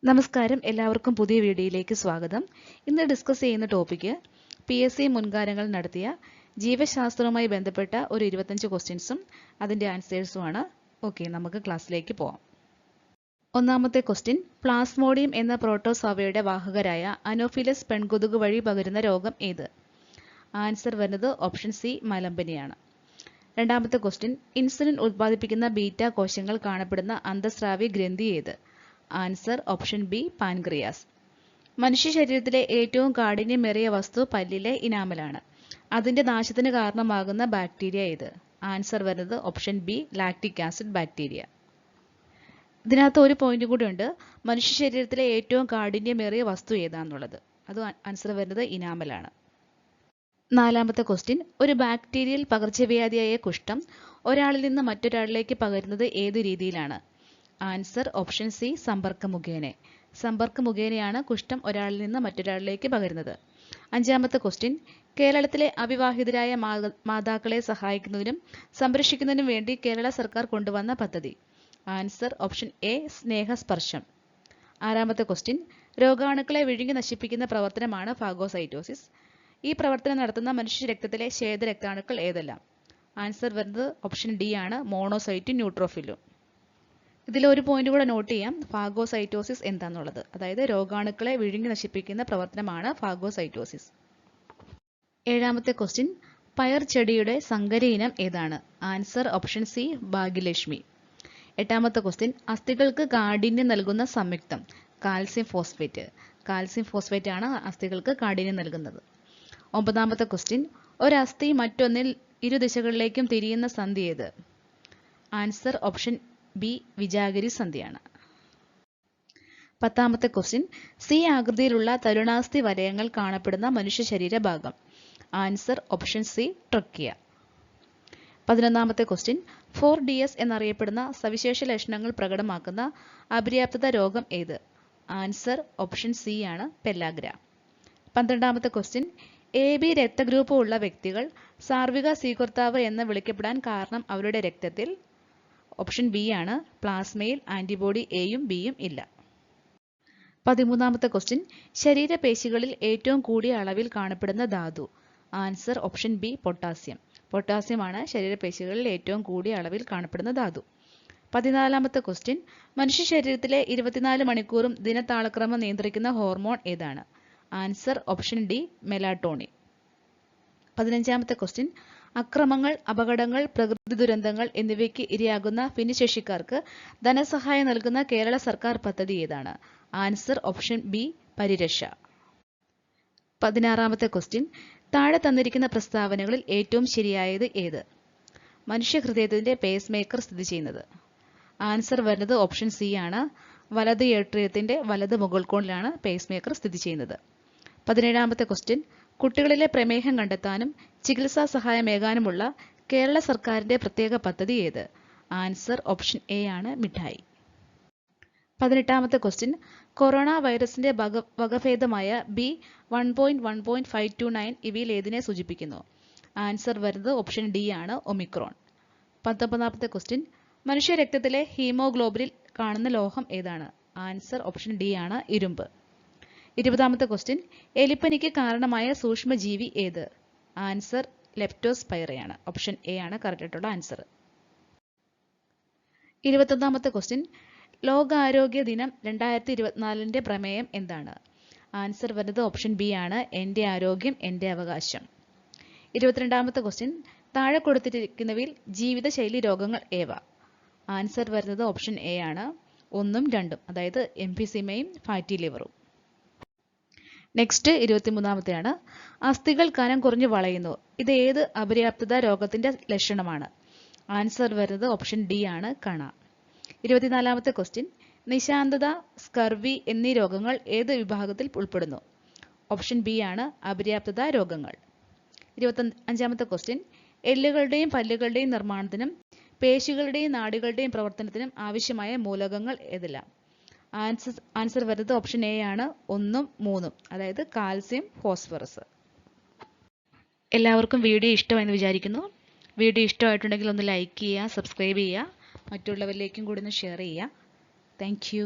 നമസ്കാരം, എല്ലാവർക്കും പുതിയ വീഡിയോയിലേക്ക് സ്വാഗതം. ഇന്ന് ഡിസ്കസ് ചെയ്യുന്ന ടോപ്പിക്ക് PSC മുൻകാലങ്ങൾ നടത്തിയ ജീവശാസ്ത്രവുമായി ബന്ധപ്പെട്ട ഒരു 25 ക്വസ്റ്റ്യൻസും അതിൻ്റെ ആൻസേഴ്സുമാണ്. ഓക്കെ, നമുക്ക് ക്ലാസ്സിലേക്ക് പോവാം. ഒന്നാമത്തെ ക്വസ്റ്റ്യൻ, പ്ലാസ്മോഡിയം എന്ന പ്രോട്ടോസോവയുടെ വാഹകരായ അനോഫിലസ് പെൺകൊതുക് വഴി പകരുന്ന രോഗം ഏത്? ആൻസർ വരുന്നത് ഓപ്ഷൻ സി, മലമ്പനിയാണ്. രണ്ടാമത്തെ ക്വസ്റ്റ്യൻ, ഇൻസുലിൻ ഉത്പാദിപ്പിക്കുന്ന ബീറ്റ കോശങ്ങൾ കാണപ്പെടുന്ന അന്തസ്രാവി ഗ്രന്ഥി ഏത്? Answer option B, pancreas. മനുഷ്യ ശരീരത്തിലെ ഏറ്റവും കാഠിന്യമേറിയ വസ്തു പല്ലിലെ ഇനാമലാണ്. അതിന്റെ നാശത്തിന് കാരണമാകുന്ന ബാക്ടീരിയ ഏത്? ആൻസർ വരുന്നത് option B, lactic acid bacteria. ഇതിനകത്ത് ഒരു പോയിന്റ് കൂടി ഉണ്ട്, മനുഷ്യ ശരീരത്തിലെ ഏറ്റവും കാഠിന്യമേറിയ വസ്തു ഏതാന്നുള്ളത്. അത് ആൻസർ വരുന്നത് ഇനാമലാണ്. നാലാമത്തെ ക്വസ്റ്റ്യൻ, ഒരു ബാക്ടീരിയൽ പകർച്ചവ്യാധിയായ കുഷ്ഠം ഒരാളിൽ നിന്ന് മറ്റൊരാളിലേക്ക് പകരുന്നത് ഏത് രീതിയിലാണ്? ആൻസർ ഓപ്ഷൻ സി, സമ്പർക്ക മുഖേന. സമ്പർക്ക മുഖേനയാണ് കുഷ്ഠം ഒരാളിൽ നിന്ന് മറ്റൊരാളിലേക്ക് പകരുന്നത്. അഞ്ചാമത്തെ ക്വസ്റ്റ്യൻ, കേരളത്തിലെ അവിവാഹിതരായ മാതാക്കളെ സഹായിക്കുന്നതിനും സംരക്ഷിക്കുന്നതിനും വേണ്ടി കേരള സർക്കാർ കൊണ്ടുവന്ന പദ്ധതി? ആൻസർ ഓപ്ഷൻ എ, സ്നേഹസ്പർശം. ആറാമത്തെ ക്വസ്റ്റ്യൻ, രോഗാണുക്കളെ വിഴുങ്ങി നശിപ്പിക്കുന്ന പ്രവർത്തനമാണ് ഫാഗോസൈറ്റോസിസ്. ഈ പ്രവർത്തനം നടത്തുന്ന മനുഷ്യ രക്തത്തിലെ ശ്വേതരക്താണുക്കൾ ഏതെല്ലാം? ആൻസർ വരുന്നത് ഓപ്ഷൻ ഡി ആണ്, മോണോസൈറ്റും ന്യൂട്രോഫിലും. ഇതിലൊരു പോയിന്റ് കൂടെ നോട്ട് ചെയ്യാം, ഫാഗോസൈറ്റോസിസ് എന്താണെന്നുള്ളത്. അതായത് രോഗാണുക്കളെ വിഴുങ്ങി നശിപ്പിക്കുന്ന പ്രവർത്തനമാണ് ഫാഗോസൈറ്റോസിസ്. ഏഴാമത്തെ ക്വസ്റ്റ്യൻ, പയർ ചെടിയുടെ സങ്കര ഇനം ഏതാണ്? Answer option C, Bhagyalakshmi. എട്ടാമത്തെ ക്വസ്റ്റ്യൻ, അസ്ഥികൾക്ക് കാഠിന്യം നൽകുന്ന സംയുക്തം? Calcium phosphate. കാൽസ്യം ഫോസ്ഫേറ്റ് ആണ് അസ്ഥികൾക്ക് കാഠിന്യം നൽകുന്നത്. ഒമ്പതാമത്തെ ക്വസ്റ്റ്യൻ, ഒരു അസ്ഥി മറ്റൊന്നിൽ ഇരുദിശകളിലേക്കും തിരിയുന്ന സന്ധി ഏത്? ആൻസർ ഓപ്ഷൻ ബി, വിജാഗിരി സന്ധിയാണ്. പത്താമത്തെ ക്വസ്റ്റ്യൻ, സി ആകൃതിയിലുള്ള തരുണാസ്ഥി വലയങ്ങൾ കാണപ്പെടുന്ന മനുഷ്യ ശരീരഭാഗം? Answer option C, trachea. 11ാമത്തെ ക്വസ്റ്റ്യൻ, 4DS എന്നറിയപ്പെടുന്ന സവിശേഷ ലക്ഷണങ്ങൾ പ്രകടമാക്കുന്ന അപര്യാപ്തത രോഗം ഏത്? ആൻസർ ഓപ്ഷൻ സി ആണ്, പെല്ലാഗ്ര. 12ാമത്തെ ക്വസ്റ്റ്യൻ, AB രക്തഗ്രൂപ്പ് ഉള്ള വ്യക്തികൾ സാർവിക സ്വീകർത്താവ് എന്ന് വിളിക്കപ്പെടാൻ കാരണം അവരുടെ രക്തത്തിൽ? ഓപ്ഷൻ ബി ആണ്, പ്ലാസ്മയിൽ ആന്റിബോഡി എയും ബിയും ഇല്ല. 13ാമത്തെ ക്വസ്റ്റ്യൻ, ശരീരപേശികളിൽ ഏറ്റവും കൂടിയ അളവിൽ കാണപ്പെടുന്ന ധാതു? Answer option B, potassium. പൊട്ടാസ്യമാണ് ശരീരപേശികളിൽ ഏറ്റവും കൂടിയ അളവിൽ കാണപ്പെടുന്ന ധാതു. 14ാമത്തെ ക്വസ്റ്റ്യൻ, മനുഷ്യ ശരീരത്തിലെ 24 മണിക്കൂറും ദിനതാളക്രമം നിയന്ത്രിക്കുന്ന ഹോർമോൺ ഏതാണ്? Answer option D, melatonin. 15ാമത്തെ ക്വസ്റ്റ്യൻ, അക്രമങ്ങൾ, അപകടങ്ങൾ, പ്രകൃതി ദുരന്തങ്ങൾ എന്നിവയ്ക്ക് ഇരയാകുന്ന ഭിന്നശേഷിക്കാർക്ക് ധനസഹായം നൽകുന്ന കേരള സർക്കാർ പദ്ധതി ഏതാണ്? ആൻസർ ഓപ്ഷൻ ബി, പരിരക്ഷ. 16ാമത്തെ ക്വസ്റ്റ്യൻ, താഴെ തന്നിരിക്കുന്ന പ്രസ്താവനകളിൽ ഏറ്റവും ശരിയായത് ഏത്? മനുഷ്യഹൃദയത്തിന്റെ പേസ് മേക്കർ സ്ഥിതി ചെയ്യുന്നത്? ആൻസർ വരുന്നത് ഓപ്ഷൻ സി ആണ്, വലത് ഏട്രിയത്തിന്റെ വലത് മുകൾ കോണിലാണ് പേസ് മേക്കർ സ്ഥിതി ചെയ്യുന്നത്. 17ാമത്തെ ക്വസ്റ്റ്യൻ, കുട്ടികളിലെ പ്രമേഹം കണ്ടെത്താനും ചികിത്സാ സഹായമേകാനുമുള്ള കേരള സർക്കാരിന്റെ പ്രത്യേക പദ്ധതി ഏത്? ആൻസർ ഓപ്ഷൻ എ ആണ്, മിഠായി. 18ാമത്തെ ക്വസ്റ്റ്യൻ, കൊറോണ വൈറസിന്റെ വകഭേദമായ B1.1.529 ഇവയിൽ ഏതിനെ സൂചിപ്പിക്കുന്നു? ആൻസർ വരുന്നത് ഓപ്ഷൻ ഡി ആണ്, ഒമിക്രോൺ. 19ാമത്തെ ക്വസ്റ്റ്യൻ, മനുഷ്യ രക്തത്തിലെ ഹീമോഗ്ലോബിനിൽ കാണുന്ന ലോഹം ഏതാണ്? ആൻസർ ഓപ്ഷൻ ഡി ആണ്, ഇരുമ്പ്. 20ാമത്തെ ക്വസ്റ്റ്യൻ, എലിപ്പനിക്ക് കാരണമായ സൂക്ഷ്മജീവി ഏത്? ആൻസർ ലെപ്റ്റോസ്പൈറയാണ്. ഓപ്ഷൻ എ ആണ് കറക്റ്റ് ആയിട്ടുള്ള ആൻസർ. 21ാമത്തെ ക്വസ്റ്റ്യൻ, ലോകാരോഗ്യ ദിനം 2024ന്റെ പ്രമേയം എന്താണ്? ആൻസർ വരുന്നത് ഓപ്ഷൻ ബി ആണ്, എൻ്റെ ആരോഗ്യം എൻ്റെ അവകാശം. 22ാമത്തെ ക്വസ്റ്റ്യൻ, താഴെ കൊടുത്തിരിക്കുന്നവയിൽ ജീവിതശൈലി രോഗങ്ങൾ ഏവ? ആൻസർ വരുന്നത് ഓപ്ഷൻ എ ആണ്, 1ഉം 2ഉം, അതായത് എംഫിസീമയും ഫാറ്റി ലിവറും. നെക്സ്റ്റ് 23ാമത്തെയാണ്, അസ്ഥികൾ കനം കുറഞ്ഞു വളയുന്നു. ഇത് ഏത് അപര്യാപ്തത രോഗത്തിന്റെ ലക്ഷണമാണ്? ആൻസർ വരുന്നത് ഓപ്ഷൻ ഡി ആണ്, കണ. 24ാമത്തെ ക്വസ്റ്റ്യൻ, നിശാന്തത, സ്കർവി എന്നീ രോഗങ്ങൾ ഏത് വിഭാഗത്തിൽ ഉൾപ്പെടുന്നു? ഓപ്ഷൻ ബി ആണ്, അപര്യാപ്തത രോഗങ്ങൾ. 25ാമത്തെ ക്വസ്റ്റ്യൻ, എല്ലുകളുടെയും പല്ലുകളുടെയും നിർമ്മാണത്തിനും പേശികളുടെയും നാഡികളുടെയും പ്രവർത്തനത്തിനും ആവശ്യമായ മൂലകങ്ങൾ ഏതെല്ലാം? ആൻസർ വരുന്നത് ഓപ്ഷൻ എ ആണ്, 1ഉം 3ഉം, അതായത് കാൽസ്യം, ഫോസ്ഫറസ്. എല്ലാവർക്കും വീഡിയോ ഇഷ്ടമായെന്ന് വിചാരിക്കുന്നു. വീഡിയോ ഇഷ്ടമായിട്ടുണ്ടെങ്കിൽ ഒന്ന് ലൈക്ക് ചെയ്യുക, സബ്സ്ക്രൈബ് ചെയ്യുക, മറ്റുള്ളവരിലേക്കും കൂടി ഒന്ന് ഷെയർ ചെയ്യുക. Thank you.